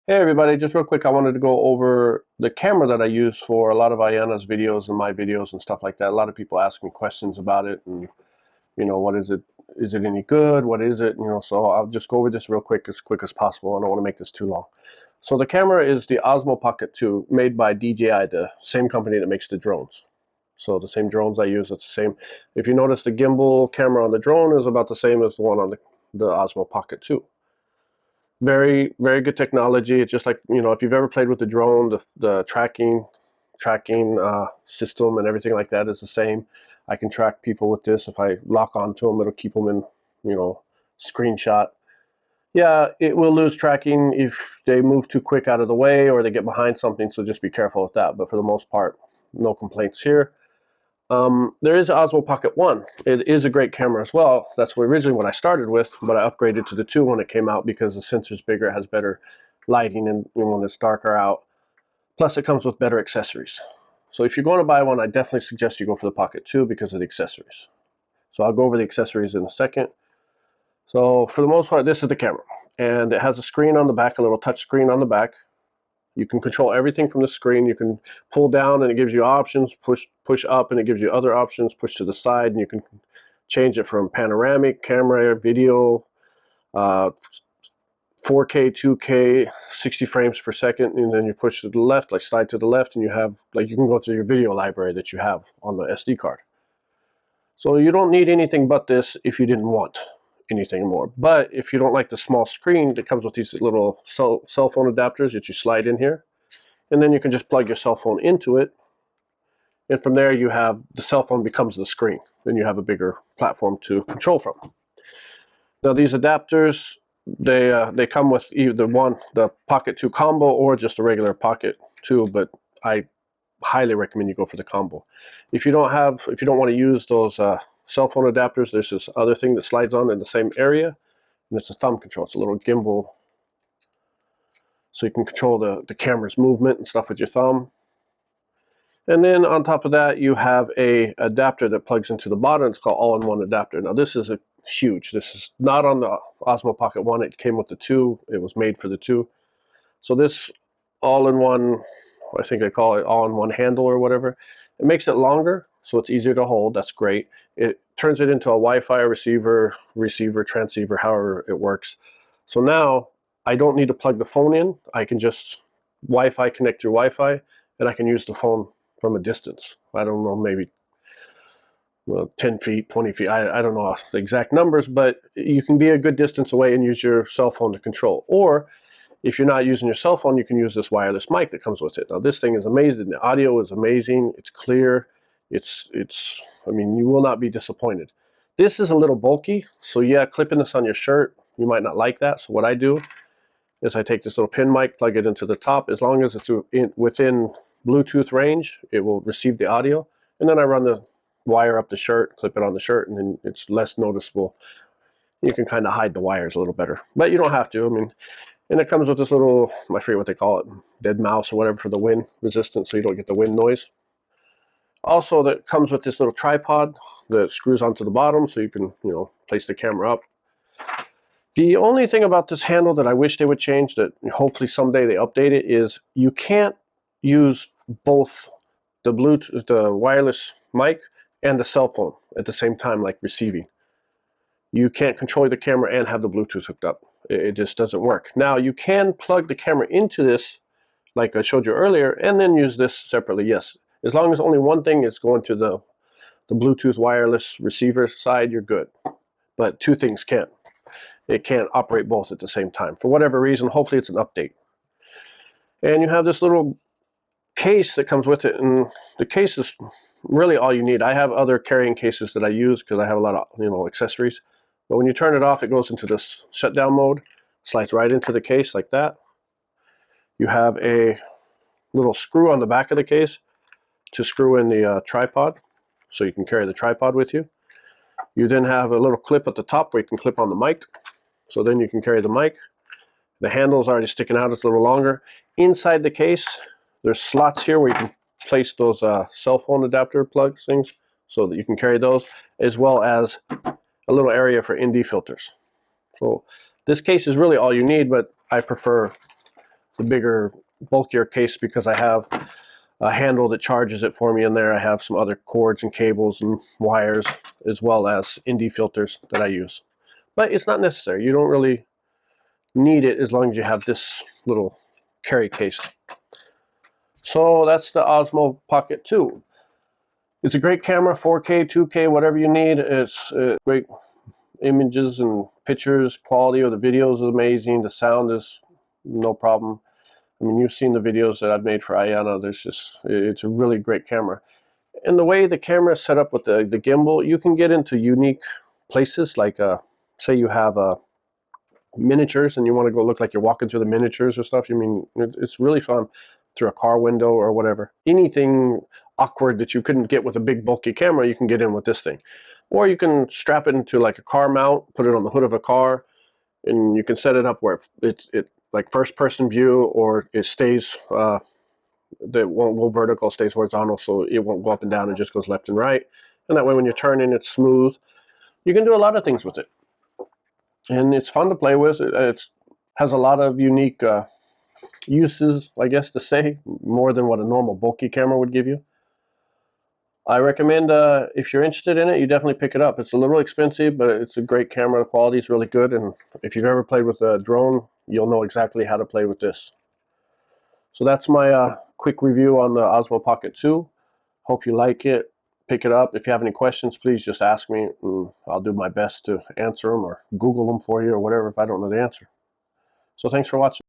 Hey everybody, just real quick, I wanted to go over the camera that I use for a lot of Aiyanna's videos and my videos and stuff like that. A lot of people ask me questions about it and, what is it? Is it any good? What is it? So I'll just go over this real quick as possible. I don't want to make this too long. So the camera is the Osmo Pocket 2 made by DJI, the same company that makes the drones. So the same drones I use, it's the same. If you notice, the gimbal camera on the drone is about the same as the one on the Osmo Pocket 2. Very, very good technology. It's just like, if you've ever played with the drone, the tracking system and everything like that is the same. I can track people with this. If I lock onto them, it'll keep them in, screenshot. Yeah, it will lose tracking if they move too quick out of the way or they get behind something, so just be careful with that. But for the most part, no complaints here. There is Osmo Pocket 1. It is a great camera as well. That's originally what I started with, but I upgraded to the 2 when it came out because the sensor's bigger, it has better lighting, and when it's darker out. Plus, it comes with better accessories. So if you're going to buy one, I definitely suggest you go for the Pocket 2 because of the accessories. So I'll go over the accessories in a second. So for the most part, this is the camera. And it has a screen on the back, a little touch screen on the back. You can control everything from the screen. You can pull down and it gives you options, push up and it gives you other options, push to the side, and you can change it from panoramic, camera, video, 4K, 2K, 60 frames per second, and then you push to the left, like slide to the left, and you have, you can go through your video library that you have on the SD card. So you don't need anything but this if you didn't want anything more. But if you don't like the small screen, it comes with these little cell phone adapters that you slide in here, and then you can just plug your cell phone into it, and from there you have the cell phone becomes the screen. Then you have a bigger platform to control from. Now these adapters, they come with either the Pocket 2 combo or just a regular Pocket 2, but I highly recommend you go for the combo. If you don't want to use those cell phone adapters, there's this other thing that slides on in the same area, and it's a thumb control. It's a little gimbal, so you can control the camera's movement and stuff with your thumb. And then on top of that, you have a adapter that plugs into the bottom. It's called all-in-one adapter. Now this is huge. This is not on the Osmo Pocket 1. It came with the 2. It was made for the 2. So this all-in-one, I think I call it all-in-one handle or whatever, it makes it longer, so it's easier to hold. That's great. It turns it into a Wi-Fi receiver, transceiver, however it works. So now I don't need to plug the phone in. I can just Wi-Fi connect through Wi-Fi, and I can use the phone from a distance. I don't know, maybe 10 feet, 20 feet. I don't know the exact numbers, but you can be a good distance away and use your cell phone to control. Or if you're not using your cell phone, you can use this wireless mic that comes with it. Now this thing is amazing. The audio is amazing. It's clear. I mean, you will not be disappointed. This is a little bulky, so yeah, clipping this on your shirt, you might not like that. So what I do is I take this little pin mic, plug it into the top. As long as it's within Bluetooth range, it will receive the audio. And then I run the wire up the shirt, clip it on the shirt, and then it's less noticeable. You can kind of hide the wires a little better, but you don't have to. I mean, and it comes with this little, I forget what they call it, dead mouse or whatever for the wind resistance, so you don't get the wind noise. Also, that comes with this little tripod that screws onto the bottom, so you can, place the camera up. The only thing about this handle that I wish they would change, that hopefully someday they update it, is you can't use both the Bluetooth, the wireless mic, and the cell phone at the same time, like receiving. You can't control the camera and have the Bluetooth hooked up. It just doesn't work. Now, you can plug the camera into this, like I showed you earlier, and then use this separately, yes. As long as only one thing is going to the Bluetooth wireless receiver side, you're good. But two things can't. It can't operate both at the same time. For whatever reason, hopefully it's an update. And you have this little case that comes with it, and the case is really all you need. I have other carrying cases that I use because I have a lot of accessories. But when you turn it off, it goes into this shutdown mode, slides right into the case like that. You have a little screw on the back of the case to screw in the tripod, so you can carry the tripod with you. You then have a little clip at the top where you can clip on the mic, so then you can carry the mic. The handle's already sticking out, it's a little longer. Inside the case, there's slots here where you can place those cell phone adapter plug things, so that you can carry those, as well as a little area for ND filters. So this case is really all you need, but I prefer the bigger, bulkier case because I have a handle that charges it for me in there. I have some other cords and cables and wires, as well as ND filters that I use. But it's not necessary. You don't really need it as long as you have this little carry case. So that's the Osmo Pocket 2. It's a great camera, 4K, 2K, whatever you need. It's great images and pictures. Quality of the videos is amazing. The sound is no problem. I mean, you've seen the videos that I've made for Aiyanna. It's a really great camera. And the way the camera is set up with the gimbal, you can get into unique places. Like, say you have miniatures and you want to go look like you're walking through the miniatures or stuff. It's really fun through a car window or whatever. Anything awkward that you couldn't get with a big bulky camera, you can get in with this thing. Or you can strap it into like a car mount, put it on the hood of a car, and you can set it up where it like first person view, or it stays that won't go vertical, stays horizontal, so it won't go up and down, it just goes left and right. And that way when you're turning, it's smooth. You can do a lot of things with it, and it's fun to play with. It has a lot of unique uses, I guess to say, more than what a normal bulky camera would give you. I recommend, if you're interested in it, you definitely pick it up. It's a little expensive, but it's a great camera. The quality is really good, and if you've ever played with a drone, you'll know exactly how to play with this. So that's my quick review on the Osmo Pocket 2. Hope you like it. Pick it up. If you have any questions, please just ask me, and I'll do my best to answer them or Google them for you or whatever if I don't know the answer. So thanks for watching.